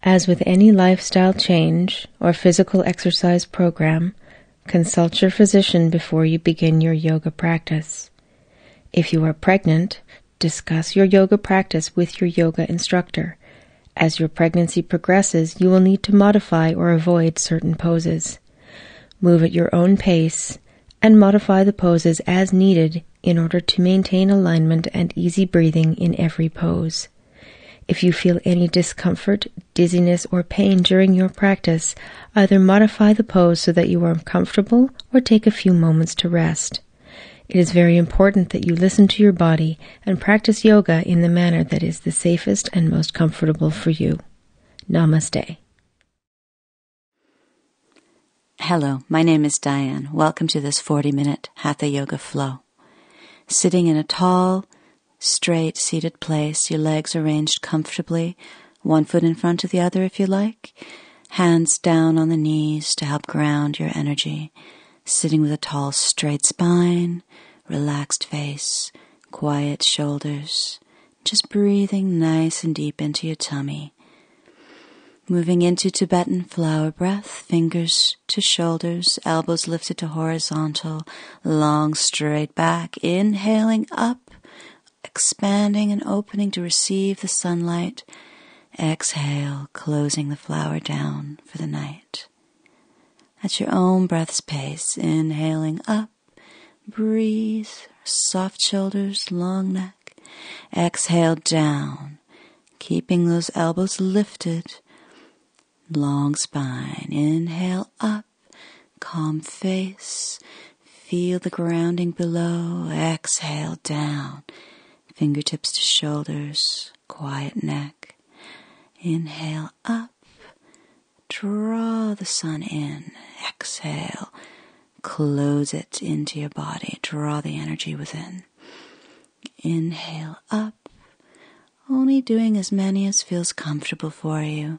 As with any lifestyle change or physical exercise program, consult your physician before you begin your yoga practice. If you are pregnant, discuss your yoga practice with your yoga instructor. As your pregnancy progresses, you will need to modify or avoid certain poses. Move at your own pace and modify the poses as needed in order to maintain alignment and easy breathing in every pose. If you feel any discomfort, dizziness, or pain during your practice, either modify the pose so that you are comfortable or take a few moments to rest. It is very important that you listen to your body and practice yoga in the manner that is the safest and most comfortable for you. Namaste. Hello, my name is Diane. Welcome to this 40-minute Hatha Yoga flow. Sitting in a tall, straight, seated place, your legs arranged comfortably, one foot in front of the other if you like, hands down on the knees to help ground your energy, sitting with a tall, straight spine, relaxed face, quiet shoulders, just breathing nice and deep into your tummy. Moving into Tibetan flower breath, fingers to shoulders, elbows lifted to horizontal, long straight back, inhaling up, expanding and opening to receive the sunlight. Exhale, closing the flower down for the night. At your own breath's pace, inhaling up, breathe, soft shoulders, long neck. Exhale down, keeping those elbows lifted. Long spine, inhale up, calm face, feel the grounding below, exhale down, fingertips to shoulders, quiet neck, inhale up, draw the sun in, exhale, close it into your body, draw the energy within, inhale up, only doing as many as feels comfortable for you.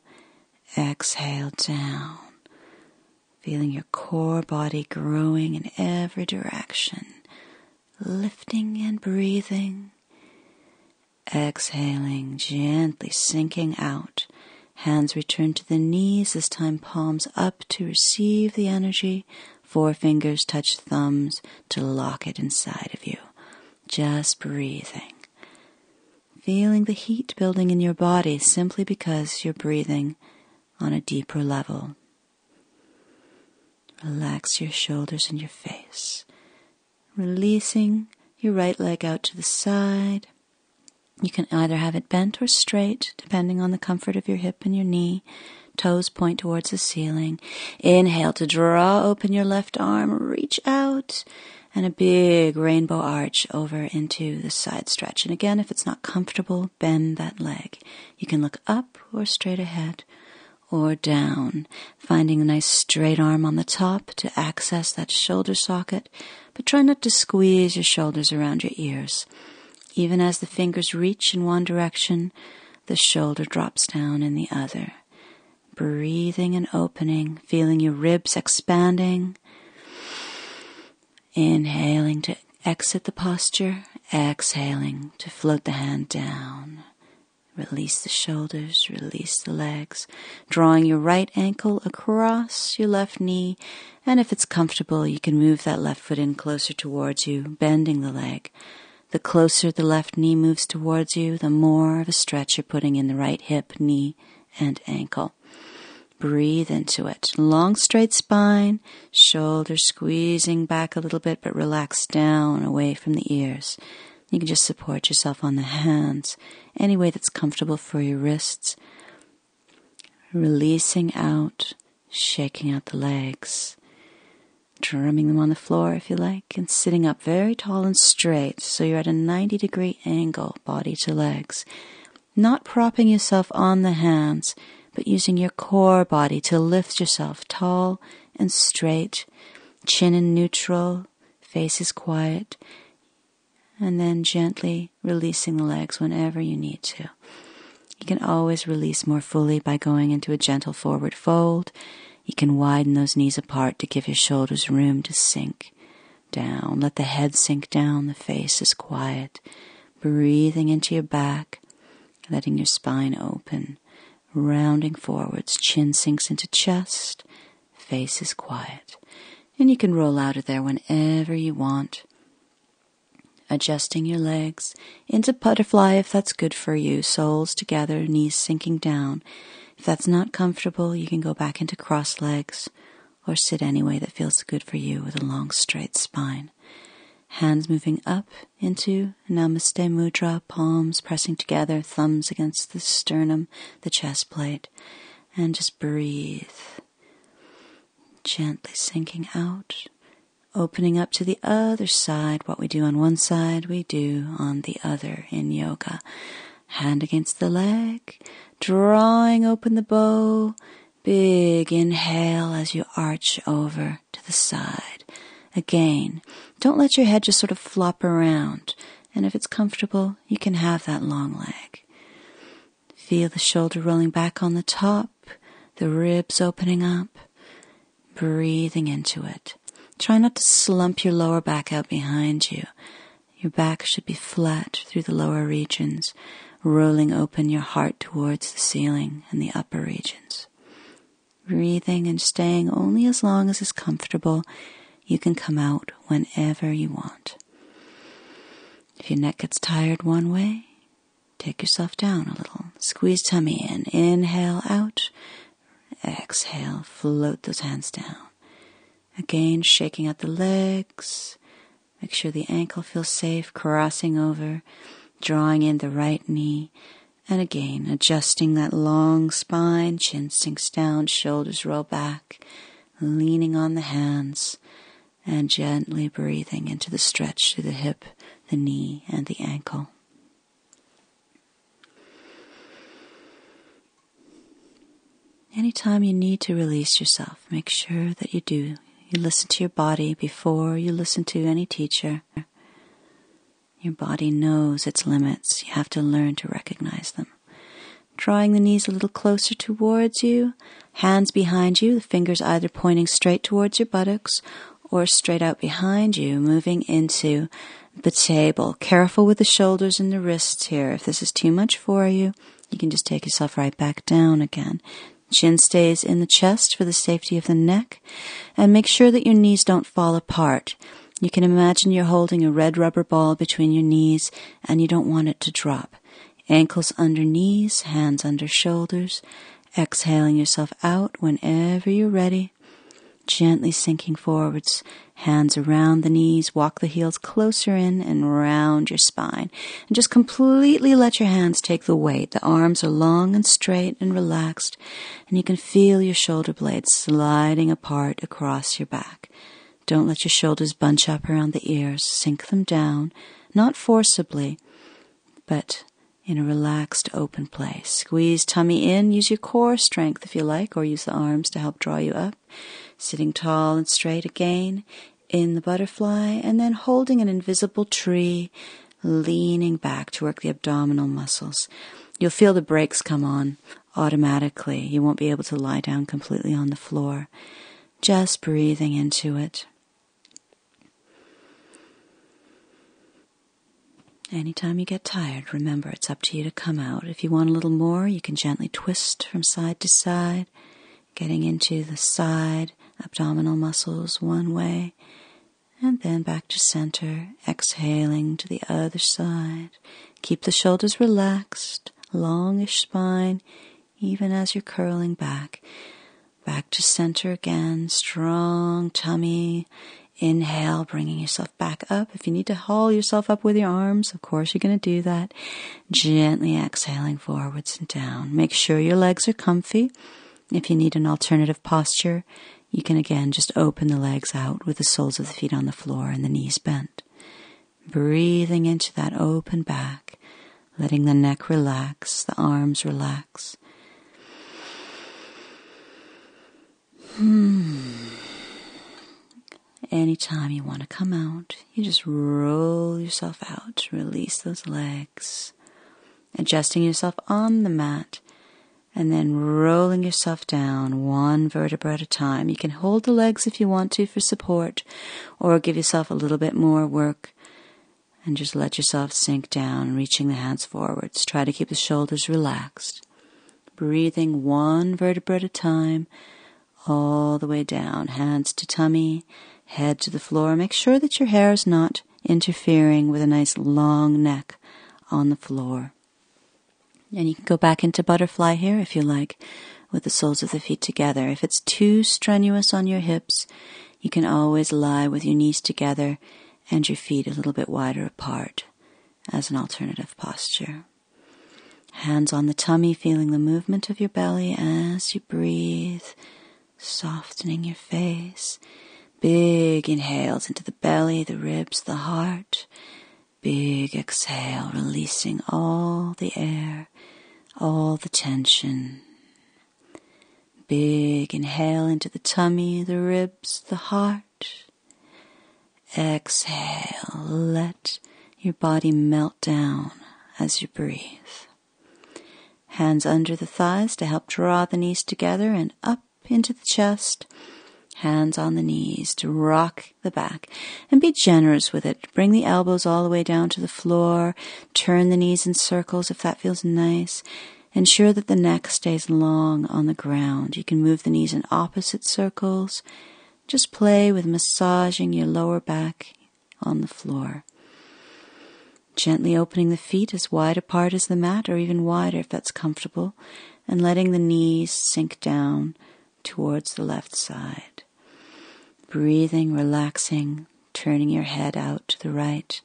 Exhale down, feeling your core body growing in every direction, lifting and breathing. Exhaling, gently sinking out. Hands return to the knees, this time palms up to receive the energy. Forefingers touch thumbs to lock it inside of you. Just breathing. Feeling the heat building in your body simply because you're breathing on a deeper level. Relax your shoulders and your face. Releasing your right leg out to the side. You can either have it bent or straight, depending on the comfort of your hip and your knee. Toes point towards the ceiling. Inhale to draw open your left arm, reach out, and a big rainbow arch over into the side stretch. And again, if it's not comfortable, bend that leg. You can look up or straight ahead, or down, finding a nice straight arm on the top to access that shoulder socket, but try not to squeeze your shoulders around your ears. Even as the fingers reach in one direction, the shoulder drops down in the other. Breathing and opening, feeling your ribs expanding. Inhaling to exit the posture, exhaling to float the hand down. Release the shoulders, release the legs, drawing your right ankle across your left knee, and if it's comfortable, you can move that left foot in closer towards you, bending the leg. The closer the left knee moves towards you, the more of a stretch you're putting in the right hip, knee, and ankle. Breathe into it. Long straight spine, shoulders squeezing back a little bit, but relax down away from the ears. You can just support yourself on the hands, any way that's comfortable for your wrists. Releasing out, shaking out the legs, drumming them on the floor if you like, and sitting up very tall and straight so you're at a 90-degree angle, body to legs. Not propping yourself on the hands, but using your core body to lift yourself tall and straight, chin in neutral, face is quiet, and then gently releasing the legs whenever you need to. You can always release more fully by going into a gentle forward fold. You can widen those knees apart to give your shoulders room to sink down. Let the head sink down, the face is quiet. Breathing into your back, letting your spine open. rounding forwards, chin sinks into chest, face is quiet. And you can roll out of there whenever you want. Adjusting your legs into butterfly if that's good for you, soles together, knees sinking down. If that's not comfortable, you can go back into cross legs or sit any way that feels good for you with a long straight spine. Hands moving up into Namaste Mudra, palms pressing together, thumbs against the sternum, the chest plate, and just breathe. Gently sinking out, opening up to the other side. What we do on one side, we do on the other in yoga. Hand against the leg, drawing open the bow. Big inhale as you arch over to the side. Again, don't let your head just sort of flop around. And if it's comfortable, you can have that long leg. Feel the shoulder rolling back on the top, the ribs opening up, breathing into it. Try not to slump your lower back out behind you. Your back should be flat through the lower regions, rolling open your heart towards the ceiling and the upper regions. Breathing and staying only as long as is comfortable. You can come out whenever you want. If your neck gets tired one way, take yourself down a little. Squeeze tummy in. Inhale out. Exhale. Float those hands down. Again, shaking out the legs. Make sure the ankle feels safe, crossing over, drawing in the right knee. And again, adjusting that long spine, chin sinks down, shoulders roll back, leaning on the hands, and gently breathing into the stretch through the hip, the knee, and the ankle. Anytime you need to release yourself, make sure that you do. You listen to your body before you listen to any teacher. Your body knows its limits. You have to learn to recognize them. Drawing the knees a little closer towards you, hands behind you, the fingers either pointing straight towards your buttocks or straight out behind you, moving into the table. Careful with the shoulders and the wrists here. If this is too much for you, you can just take yourself right back down again. Chin stays in the chest for the safety of the neck, and make sure that your knees don't fall apart. You can imagine you're holding a red rubber ball between your knees, and you don't want it to drop. Ankles under knees, hands under shoulders, exhaling yourself out whenever you're ready. Gently sinking forwards, hands around the knees, walk the heels closer in and round your spine. And just completely let your hands take the weight. The arms are long and straight and relaxed, and you can feel your shoulder blades sliding apart across your back. Don't let your shoulders bunch up around the ears. Sink them down, not forcibly, but in a relaxed, open place. Squeeze tummy in. Use your core strength if you like, or use the arms to help draw you up. Sitting tall and straight again in the butterfly, and then holding an invisible tree, leaning back to work the abdominal muscles. You'll feel the brakes come on automatically. You won't be able to lie down completely on the floor. Just breathing into it. Anytime you get tired, remember it's up to you to come out. If you want a little more, you can gently twist from side to side, getting into the side abdominal muscles one way, and then back to center, exhaling to the other side. Keep the shoulders relaxed, longish spine, even as you're curling back. Back to center again, strong tummy. Inhale, bringing yourself back up. If you need to haul yourself up with your arms, of course you're going to do that. Gently exhaling forwards and down. Make sure your legs are comfy. If you need an alternative posture, you can again just open the legs out with the soles of the feet on the floor and the knees bent. Breathing into that open back, letting the neck relax, the arms relax. Anytime you want to come out, you just roll yourself out, release those legs, adjusting yourself on the mat, and then rolling yourself down one vertebra at a time. You can hold the legs if you want to for support, or give yourself a little bit more work, and just let yourself sink down, reaching the hands forwards. Try to keep the shoulders relaxed. breathing one vertebra at a time, all the way down. Hands to tummy, head to the floor. Make sure that your hair is not interfering with a nice long neck on the floor. And you can go back into butterfly here if you like, with the soles of the feet together. If it's too strenuous on your hips, you can always lie with your knees together and your feet a little bit wider apart as an alternative posture. Hands on the tummy, feeling the movement of your belly as you breathe, softening your face. Big inhales into the belly, the ribs, the heart. Big exhale, releasing all the air, all the tension. Big inhale into the tummy, the ribs, the heart. Exhale, let your body melt down as you breathe. Hands under the thighs to help draw the knees together and up into the chest. Hands on the knees to rock the back and be generous with it. Bring the elbows all the way down to the floor. Turn the knees in circles if that feels nice. Ensure that the neck stays long on the ground. You can move the knees in opposite circles. Just play with massaging your lower back on the floor. Gently opening the feet as wide apart as the mat, or even wider if that's comfortable, and letting the knees sink down towards the left side. Breathing, relaxing, turning your head out to the right.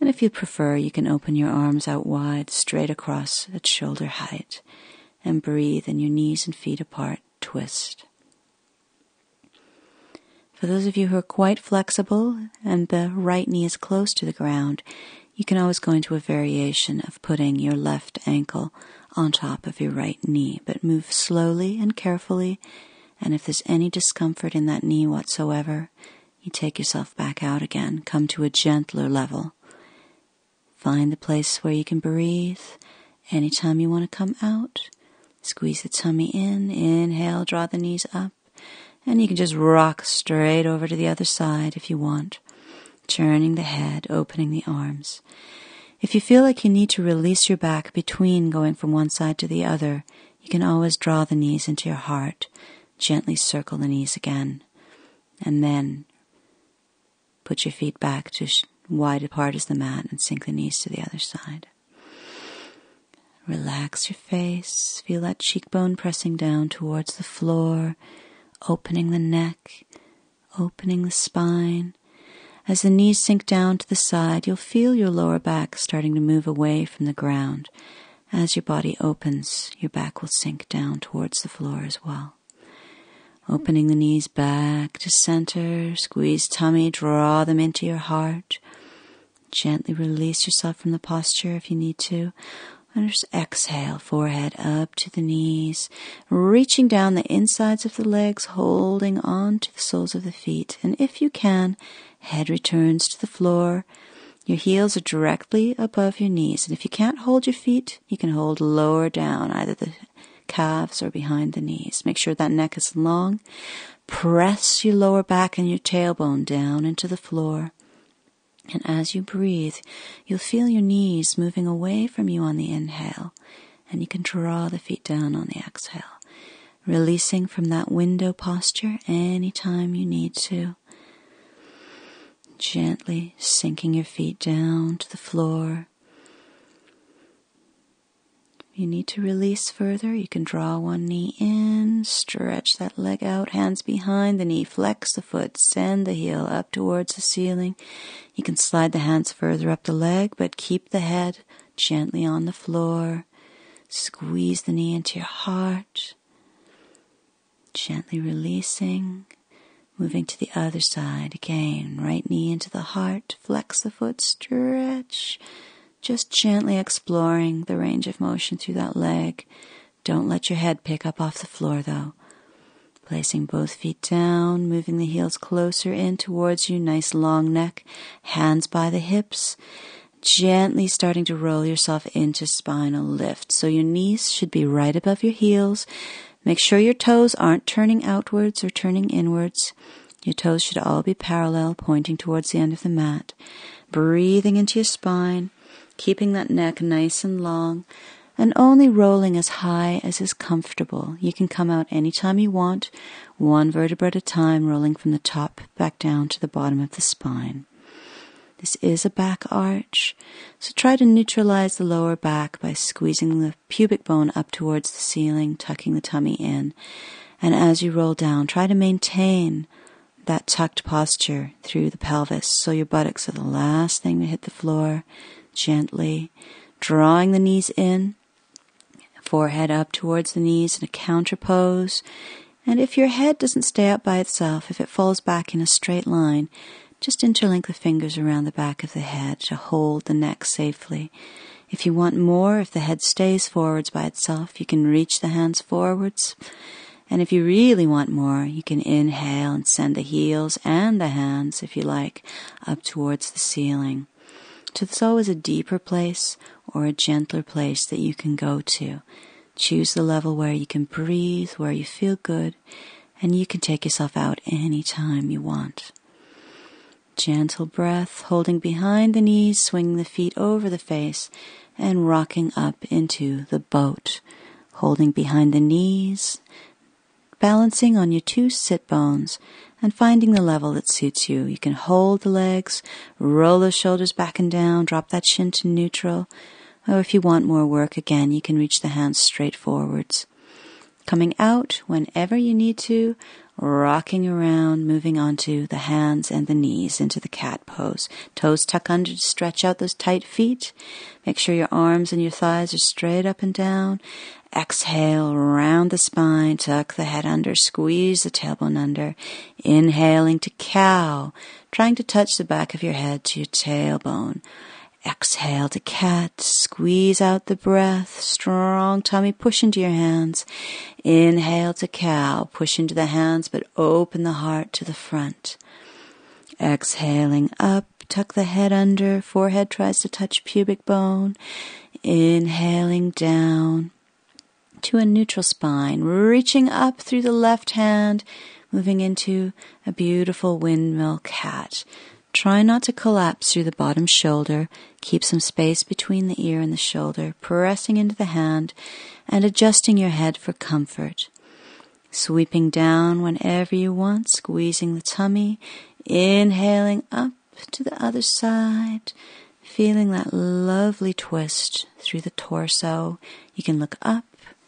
And if you prefer, you can open your arms out wide, straight across at shoulder height, and breathe in your knees and feet apart, twist. For those of you who are quite flexible and the right knee is close to the ground, you can always go into a variation of putting your left ankle on top of your right knee, but move slowly and carefully, and if there's any discomfort in that knee whatsoever, you take yourself back out again, come to a gentler level. Find the place where you can breathe. Anytime you want to come out, squeeze the tummy in, inhale, draw the knees up, and you can just rock straight over to the other side if you want. Turning the head, opening the arms. If you feel like you need to release your back between going from one side to the other, you can always draw the knees into your heart. Gently circle the knees again. And then put your feet back to wide apart as the mat and sink the knees to the other side. Relax your face. Feel that cheekbone pressing down towards the floor, opening the neck, opening the spine. As the knees sink down to the side, you'll feel your lower back starting to move away from the ground. As your body opens, your back will sink down towards the floor as well. Opening the knees back to center, squeeze tummy, draw them into your heart. Gently release yourself from the posture if you need to. And just exhale, forehead up to the knees, reaching down the insides of the legs, holding on to the soles of the feet. And if you can, head returns to the floor. Your heels are directly above your knees. And if you can't hold your feet, you can hold lower down, either the calves or behind the knees. Make sure that neck is long. Press your lower back and your tailbone down into the floor. And as you breathe, you'll feel your knees moving away from you on the inhale, and you can draw the feet down on the exhale, releasing from that window posture anytime you need to. Gently sinking your feet down to the floor. If you need to release further, you can draw one knee in, stretch that leg out, hands behind the knee, flex the foot, send the heel up towards the ceiling. You can slide the hands further up the leg, but keep the head gently on the floor. Squeeze the knee into your heart. Gently releasing, moving to the other side again. Right knee into the heart, flex the foot, stretch. Just gently exploring the range of motion through that leg. Don't let your head pick up off the floor though. Placing both feet down, moving the heels closer in towards you, nice long neck, hands by the hips. Gently starting to roll yourself into spinal lift. So your knees should be right above your heels. Make sure your toes aren't turning outwards or turning inwards. Your toes should all be parallel, pointing towards the end of the mat. Breathing into your spine. Keeping that neck nice and long. and only rolling as high as is comfortable. You can come out anytime you want, one vertebra at a time, rolling from the top back down to the bottom of the spine. This is a back arch, so try to neutralize the lower back by squeezing the pubic bone up towards the ceiling, tucking the tummy in. And as you roll down, try to maintain that tucked posture through the pelvis, so your buttocks are the last thing to hit the floor, gently drawing the knees in, forehead up towards the knees in a counter pose. And if your head doesn't stay up by itself, if it falls back in a straight line, just interlink the fingers around the back of the head to hold the neck safely. If you want more, if the head stays forwards by itself, you can reach the hands forwards. And if you really want more, you can inhale and send the heels and the hands, if you like, up towards the ceiling. So there's always a deeper place or a gentler place that you can go to. Choose the level where you can breathe, where you feel good, and you can take yourself out anytime you want. Gentle breath, holding behind the knees, swinging the feet over the face, and rocking up into the boat. Holding behind the knees, balancing on your two sit bones, and finding the level that suits you. You can hold the legs, roll those shoulders back and down, drop that shin to neutral. Or if you want more work, again, you can reach the hands straight forwards. Coming out whenever you need to, rocking around, moving onto the hands and the knees into the cat pose. Toes tuck under to stretch out those tight feet. Make sure your arms and your thighs are straight up and down. Exhale, round the spine, tuck the head under, squeeze the tailbone under. Inhaling to cow, trying to touch the back of your head to your tailbone. Exhale to cat, squeeze out the breath, strong tummy, push into your hands. Inhale to cow, push into the hands, but open the heart to the front. Exhaling up, tuck the head under, forehead tries to touch pubic bone. Inhaling down to a neutral spine, reaching up through the left hand, moving into a beautiful windmill cat. Try not to collapse through the bottom shoulder. Keep some space between the ear and the shoulder, pressing into the hand and adjusting your head for comfort. Sweeping down whenever you want, squeezing the tummy, inhaling up to the other side, feeling that lovely twist through the torso. You can look up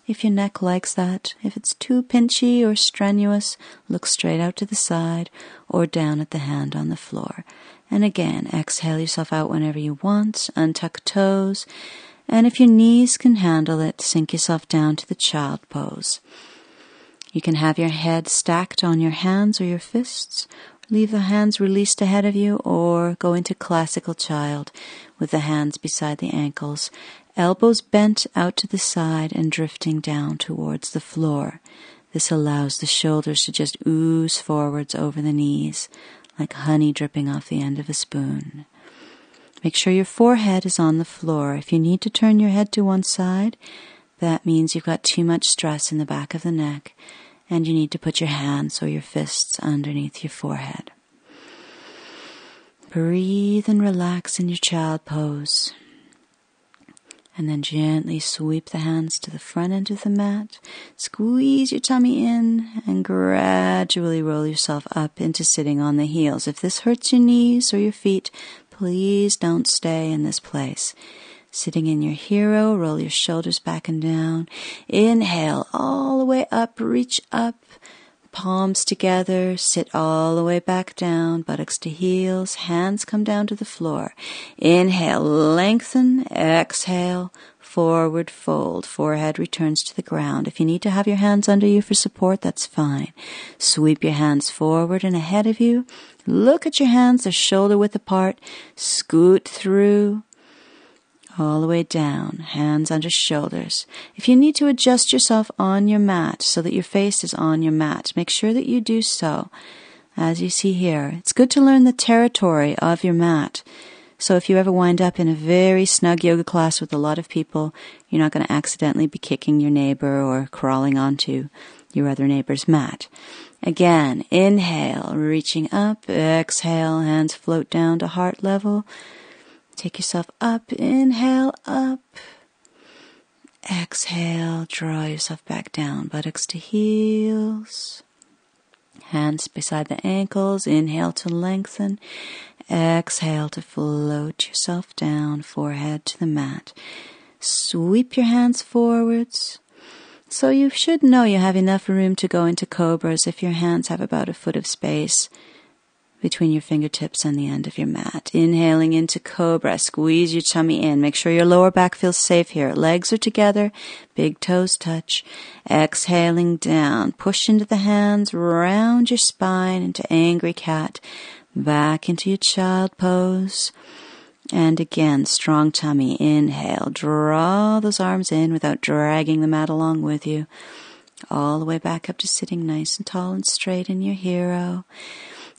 if your neck likes that. If it's too pinchy or strenuous, look straight out to the side or down at the hand on the floor. And again, exhale yourself out whenever you want, untuck toes, and if your knees can handle it, sink yourself down to the child pose. You can have your head stacked on your hands or your fists, leave the hands released ahead of you, or go into classical child with the hands beside the ankles, elbows bent out to the side and drifting down towards the floor. This allows the shoulders to just ooze forwards over the knees, like honey dripping off the end of a spoon. Make sure your forehead is on the floor. If you need to turn your head to one side, that means you've got too much stress in the back of the neck, and you need to put your hands or your fists underneath your forehead. Breathe and relax in your child pose. And then gently sweep the hands to the front end of the mat. Squeeze your tummy in and gradually roll yourself up into sitting on the heels. If this hurts your knees or your feet, please don't stay in this place. Sitting in your hero, roll your shoulders back and down. Inhale all the way up, reach up. Palms together, sit all the way back down, buttocks to heels, hands come down to the floor. Inhale, lengthen, exhale, forward fold, forehead returns to the ground. If you need to have your hands under you for support, that's fine. Sweep your hands forward and ahead of you. Look at your hands, they're shoulder width apart. Scoot through. All the way down, hands under shoulders. If you need to adjust yourself on your mat so that your face is on your mat, make sure that you do so. As you see here, it's good to learn the territory of your mat. So if you ever wind up in a very snug yoga class with a lot of people, you're not going to accidentally be kicking your neighbor or crawling onto your other neighbor's mat. Again, inhale, reaching up, exhale, hands float down to heart level. Take yourself up, inhale up, Exhale, draw yourself back down, buttocks to heels. Hands beside the ankles. Inhale to lengthen. Exhale to float yourself down, forehead to the mat. Sweep your hands forwards. So you should know you have enough room to go into cobras if your hands have about a foot of space between your fingertips and the end of your mat. Inhaling into cobra, squeeze your tummy in. Make sure your lower back feels safe here. Legs are together, big toes touch. Exhaling down, push into the hands, round your spine into angry cat. Back into your child pose. And again, strong tummy. Inhale, draw those arms in without dragging the mat along with you. All the way back up to sitting nice and tall and straight in your hero.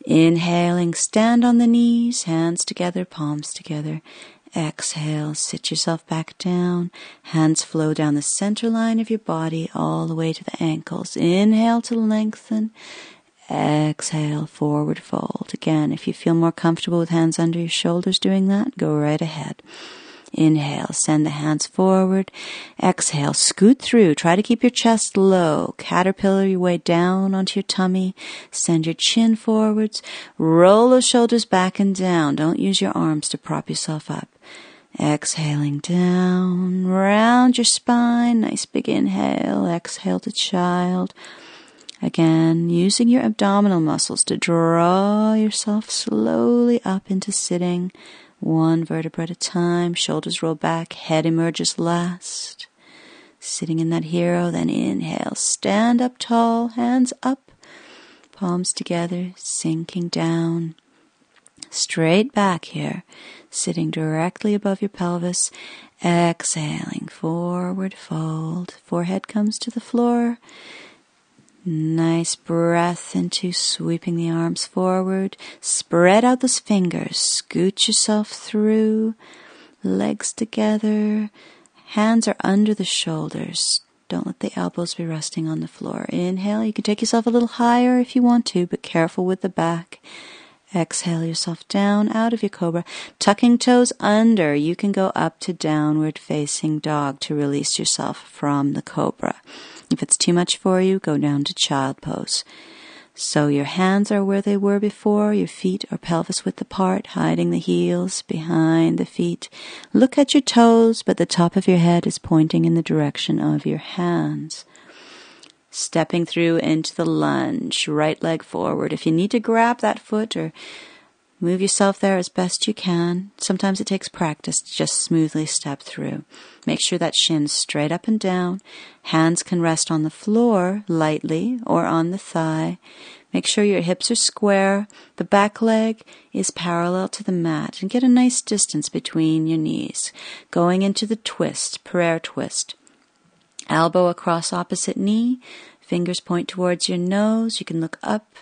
Inhaling, stand on the knees, hands together, palms together. Exhale, sit yourself back down. Hands flow down the center line of your body all the way to the ankles. Inhale to lengthen. Exhale, forward fold. Again, if you feel more comfortable with hands under your shoulders doing that, go right ahead. Inhale, send the hands forward. Exhale, scoot through. Try to keep your chest low. Caterpillar your way down onto your tummy. Send your chin forwards. Roll those shoulders back and down. Don't use your arms to prop yourself up. Exhaling down. Round your spine. Nice big inhale. Exhale to child. Again, using your abdominal muscles to draw yourself slowly up into sitting. One vertebra at a time, shoulders roll back, head emerges last. Sitting in that hero, then inhale, stand up tall, hands up, palms together, sinking down. Straight back here, sitting directly above your pelvis. Exhaling, forward fold, forehead comes to the floor. Nice breath into sweeping the arms forward. Spread out those fingers. Scoot yourself through. Legs together. Hands are under the shoulders. Don't let the elbows be resting on the floor. Inhale. You can take yourself a little higher if you want to, but careful with the back. Exhale yourself down out of your cobra. Tucking toes under. You can go up to downward facing dog to release yourself from the cobra. If it's too much for you, go down to child pose. So your hands are where they were before, your feet are pelvis width apart, hiding the heels behind the feet. Look at your toes, but the top of your head is pointing in the direction of your hands. Stepping through into the lunge, right leg forward. If you need to grab that foot or move yourself there as best you can. Sometimes it takes practice to just smoothly step through. Make sure that shin's straight up and down. Hands can rest on the floor lightly or on the thigh. Make sure your hips are square. The back leg is parallel to the mat. And get a nice distance between your knees. Going into the twist, prayer twist. Elbow across opposite knee. Fingers point towards your nose. You can look up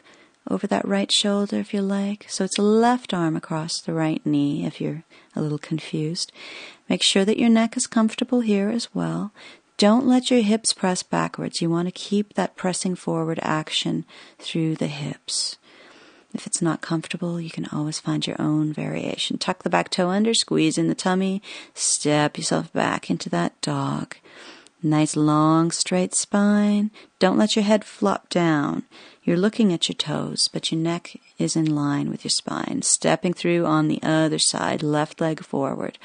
over that right shoulder if you like. So it's a left arm across the right knee if you're a little confused. Make sure that your neck is comfortable here as well. Don't let your hips press backwards. You want to keep that pressing forward action through the hips. If it's not comfortable, you can always find your own variation. Tuck the back toe under, squeeze in the tummy, step yourself back into that dog. Nice long straight spine. Don't let your head flop down. You're looking at your toes, but your neck is in line with your spine. Stepping through on the other side, left leg forward.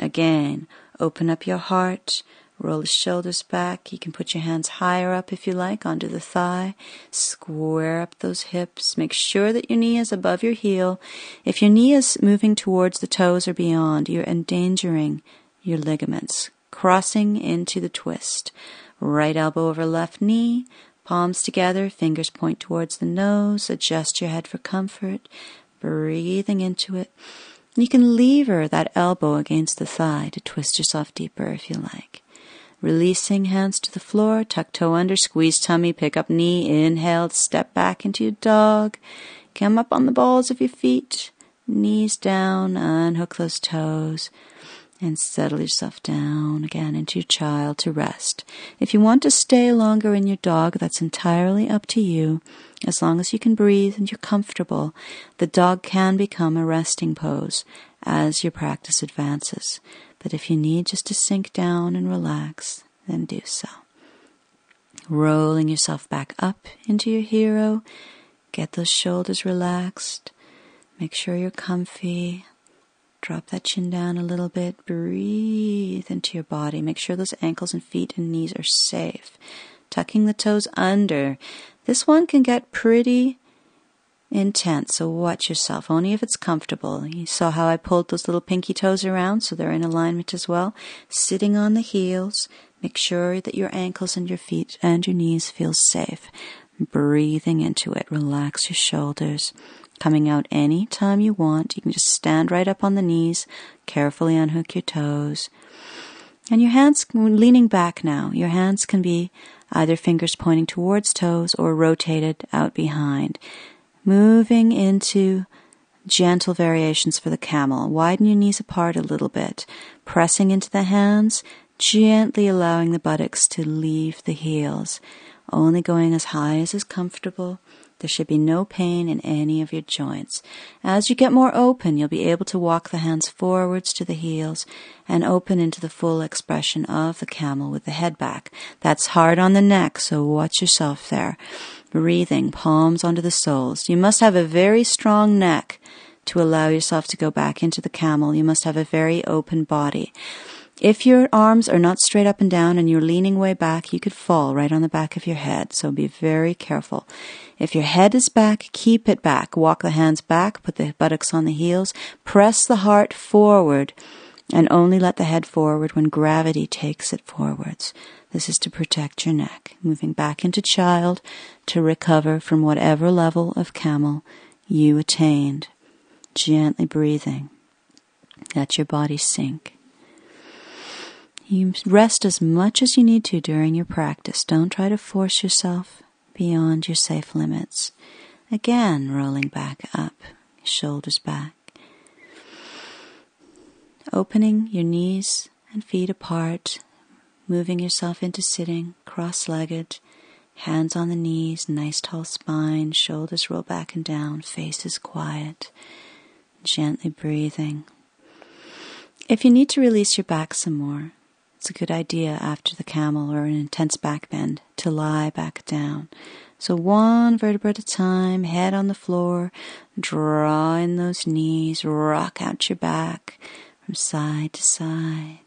Again, open up your heart. Roll the shoulders back. You can put your hands higher up if you like, onto the thigh. Square up those hips. Make sure that your knee is above your heel. If your knee is moving towards the toes or beyond, you're endangering your ligaments. Crossing into the twist. Right elbow over left knee. Palms together. Fingers point towards the nose. Adjust your head for comfort. Breathing into it. You can lever that elbow against the thigh to twist yourself deeper if you like. Releasing hands to the floor. Tuck toe under. Squeeze tummy. Pick up knee. Inhale. Step back into your dog. Come up on the balls of your feet. Knees down. Unhook those toes. And settle yourself down again into your child to rest. If you want to stay longer in your dog, that's entirely up to you. As long as you can breathe and you're comfortable, the dog can become a resting pose as your practice advances. But if you need just to sink down and relax, then do so. Rolling yourself back up into your hero. Get those shoulders relaxed. Make sure you're comfy. Drop that chin down a little bit. Breathe into your body. Make sure those ankles and feet and knees are safe. Tucking the toes under. This one can get pretty intense, so watch yourself, only if it's comfortable. You saw how I pulled those little pinky toes around, so they're in alignment as well. Sitting on the heels, make sure that your ankles and your feet and your knees feel safe. Breathing into it, relax your shoulders. Coming out any time you want. You can just stand right up on the knees, carefully unhook your toes. And your hands, leaning back now, your hands can be either fingers pointing towards toes or rotated out behind. Moving into gentle variations for the camel. Widen your knees apart a little bit. Pressing into the hands, gently allowing the buttocks to leave the heels. Only going as high as is comfortable. There should be no pain in any of your joints. As you get more open, you'll be able to walk the hands forwards to the heels and open into the full expression of the camel with the head back. That's hard on the neck, so watch yourself there. Breathing, palms onto the soles. You must have a very strong neck to allow yourself to go back into the camel. You must have a very open body. If your arms are not straight up and down and you're leaning way back, you could fall right on the back of your head, so be very careful. If your head is back, keep it back. Walk the hands back, put the buttocks on the heels, press the heart forward, and only let the head forward when gravity takes it forwards. This is to protect your neck. Moving back into child to recover from whatever level of camel you attained. Gently breathing. Let your body sink. You rest as much as you need to during your practice. Don't try to force yourself beyond your safe limits. Again, rolling back up, shoulders back. Opening your knees and feet apart, moving yourself into sitting, cross-legged, hands on the knees, nice tall spine, shoulders roll back and down, face is quiet, gently breathing. If you need to release your back some more, it's a good idea after the camel or an intense back bend to lie back down. So one vertebra at a time, head on the floor, draw in those knees, rock out your back from side to side.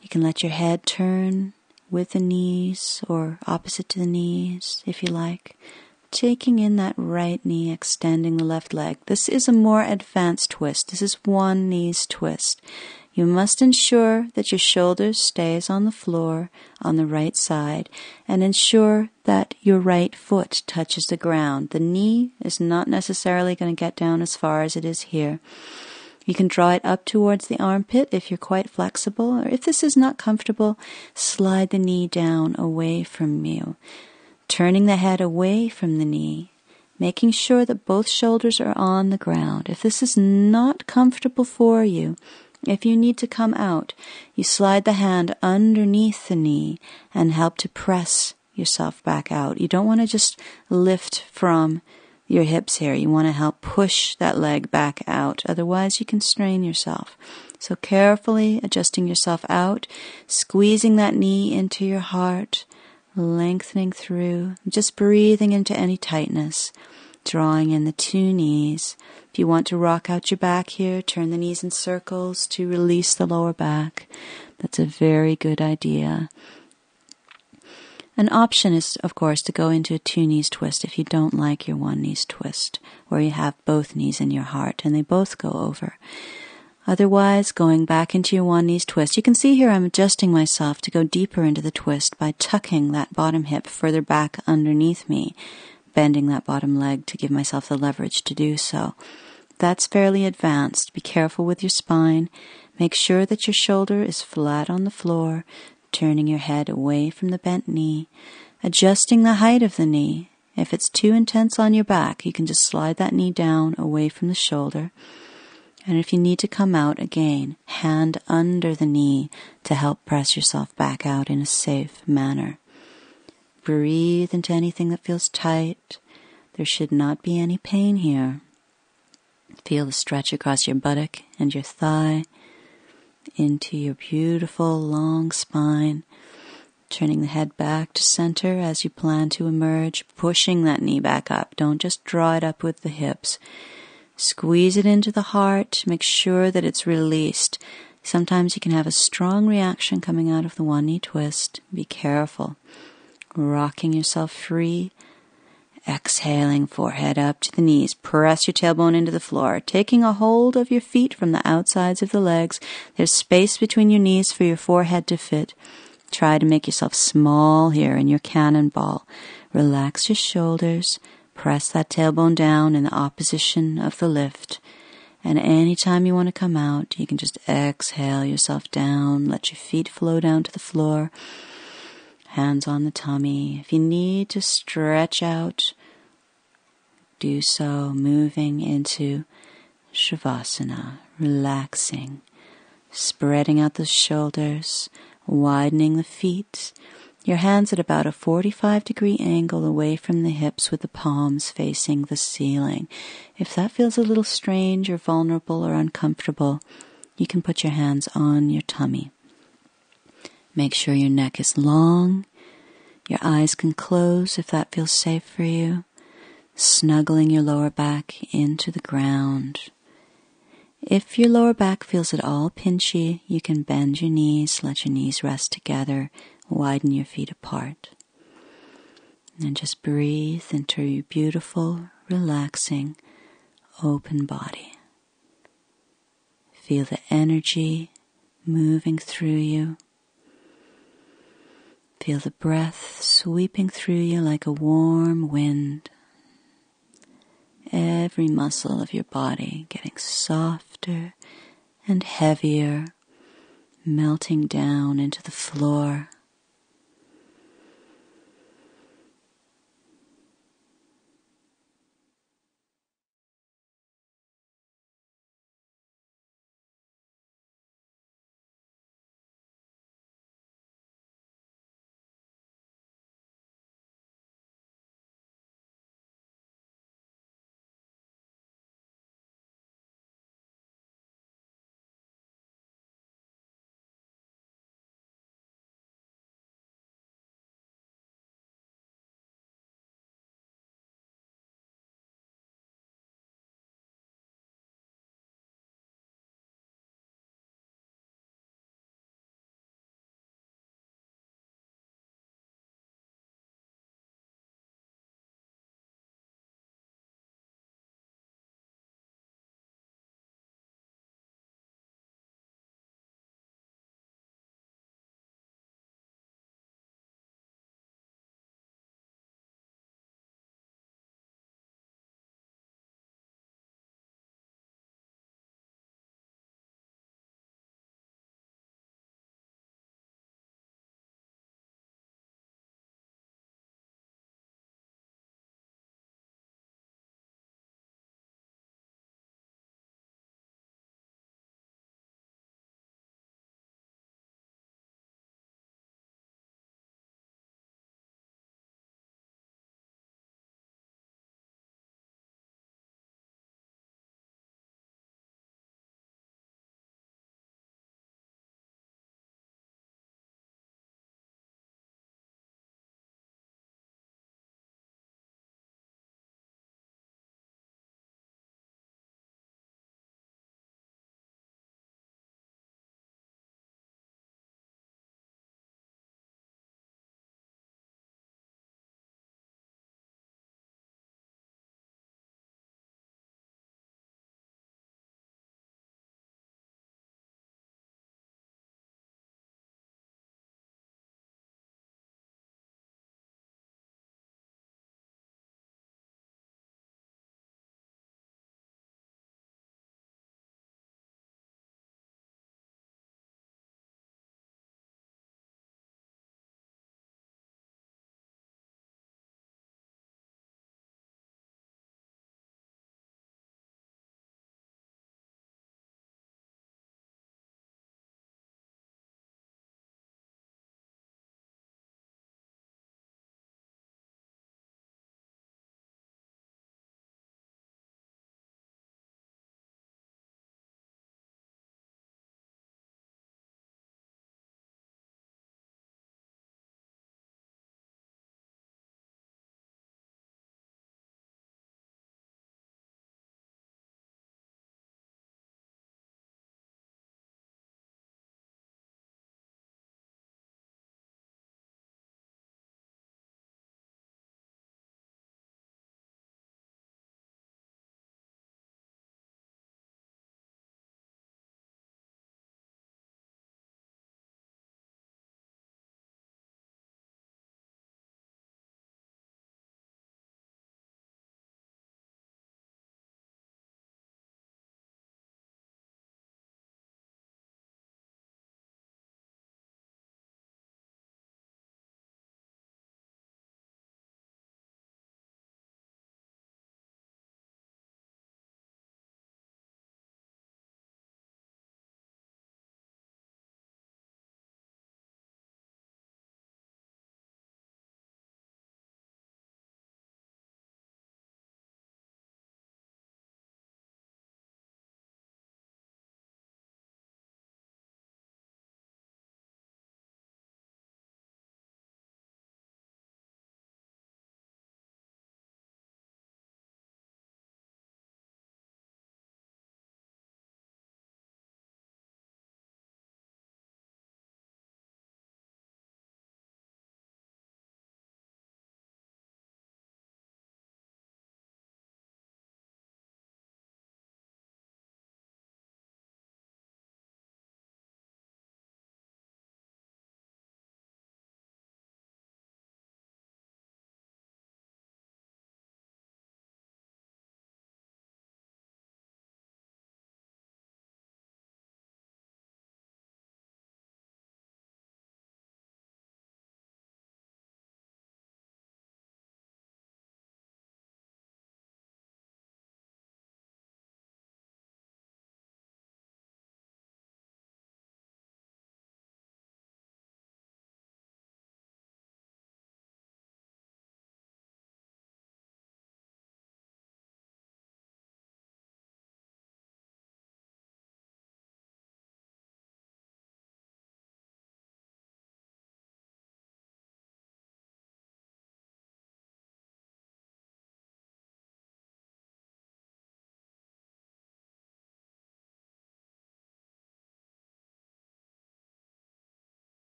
You can let your head turn with the knees or opposite to the knees if you like. Taking in that right knee, extending the left leg. This is a more advanced twist. This is one knee's twist. You must ensure that your shoulders stays on the floor on the right side and ensure that your right foot touches the ground. The knee is not necessarily going to get down as far as it is here. You can draw it up towards the armpit if you're quite flexible, or if this is not comfortable, slide the knee down away from you. Turning the head away from the knee, making sure that both shoulders are on the ground. If this is not comfortable for you, if you need to come out, you slide the hand underneath the knee and help to press yourself back out. You don't want to just lift from your hips here. You want to help push that leg back out. Otherwise, you can strain yourself. So carefully adjusting yourself out, squeezing that knee into your heart, lengthening through, just breathing into any tightness, drawing in the two knees. If you want to rock out your back here, turn the knees in circles to release the lower back. That's a very good idea. An option is, of course, to go into a two knees twist if you don't like your one knees twist, where you have both knees in your heart and they both go over. Otherwise, going back into your one knees twist, you can see here I'm adjusting myself to go deeper into the twist by tucking that bottom hip further back underneath me, bending that bottom leg to give myself the leverage to do so. That's fairly advanced. Be careful with your spine. Make sure that your shoulder is flat on the floor, turning your head away from the bent knee, adjusting the height of the knee. If it's too intense on your back, you can just slide that knee down away from the shoulder. And if you need to come out, again, hand under the knee to help press yourself back out in a safe manner. Breathe into anything that feels tight. There should not be any pain here. Feel the stretch across your buttock and your thigh. into your beautiful long spine, turning the head back to center as you plan to emerge, pushing that knee back up. Don't just draw it up with the hips. Squeeze it into the heart. Make sure that it's released. Sometimes you can have a strong reaction coming out of the one knee twist. Be careful. Rocking yourself free. Exhaling, forehead up to the knees. Press your tailbone into the floor. Taking a hold of your feet from the outsides of the legs. There's space between your knees for your forehead to fit. Try to make yourself small here in your cannonball. Relax your shoulders. Press that tailbone down in the opposition of the lift. And anytime you want to come out, you can just exhale yourself down. Let your feet flow down to the floor. Hands on the tummy. If you need to stretch out, do so, moving into Shavasana, relaxing, spreading out the shoulders, widening the feet. Your hands at about a 45-degree angle away from the hips with the palms facing the ceiling. If that feels a little strange or vulnerable or uncomfortable, you can put your hands on your tummy. Make sure your neck is long. Your eyes can close if that feels safe for you. Snuggling your lower back into the ground. If your lower back feels at all pinchy, you can bend your knees, let your knees rest together, widen your feet apart. And just breathe into your beautiful, relaxing, open body. Feel the energy moving through you. Feel the breath sweeping through you like a warm wind. Every muscle of your body getting softer and heavier, melting down into the floor.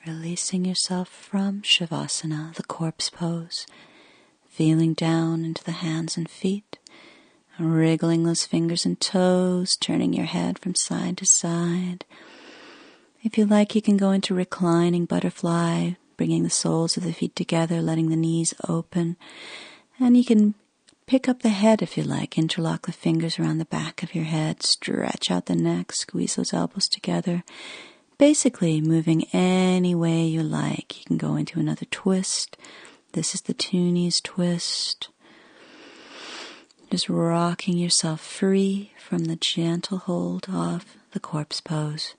Releasing yourself from Shavasana, the corpse pose, feeling down into the hands and feet, wriggling those fingers and toes, turning your head from side to side. If you like, you can go into reclining butterfly, bringing the soles of the feet together, letting the knees open. And you can pick up the head if you like, interlock the fingers around the back of your head, stretch out the neck, squeeze those elbows together. Basically, moving any way you like. You can go into another twist. This is the two knees twist. Just rocking yourself free from the gentle hold of the corpse pose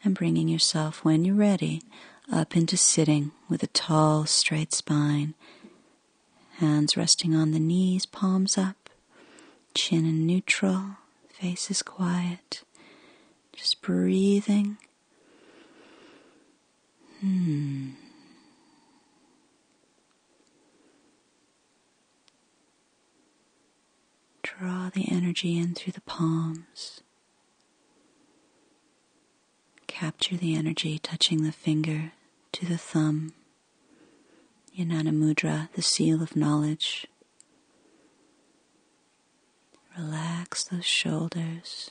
and bringing yourself, when you're ready, up into sitting with a tall, straight spine. Hands resting on the knees, palms up, chin in neutral, face is quiet. Just breathing. Draw the energy in through the palms. Capture the energy touching the finger to the thumb. Jnana Mudra, the seal of knowledge. Relax those shoulders.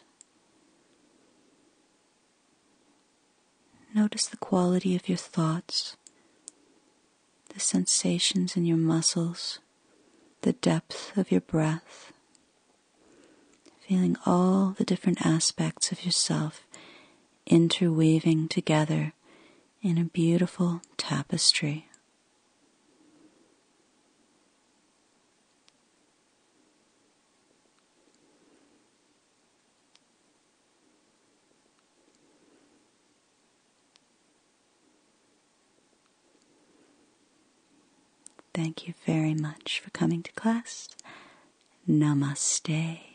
Notice the quality of your thoughts, the sensations in your muscles, the depth of your breath. Feeling all the different aspects of yourself interweaving together in a beautiful tapestry. Thank you very much for coming to class. Namaste.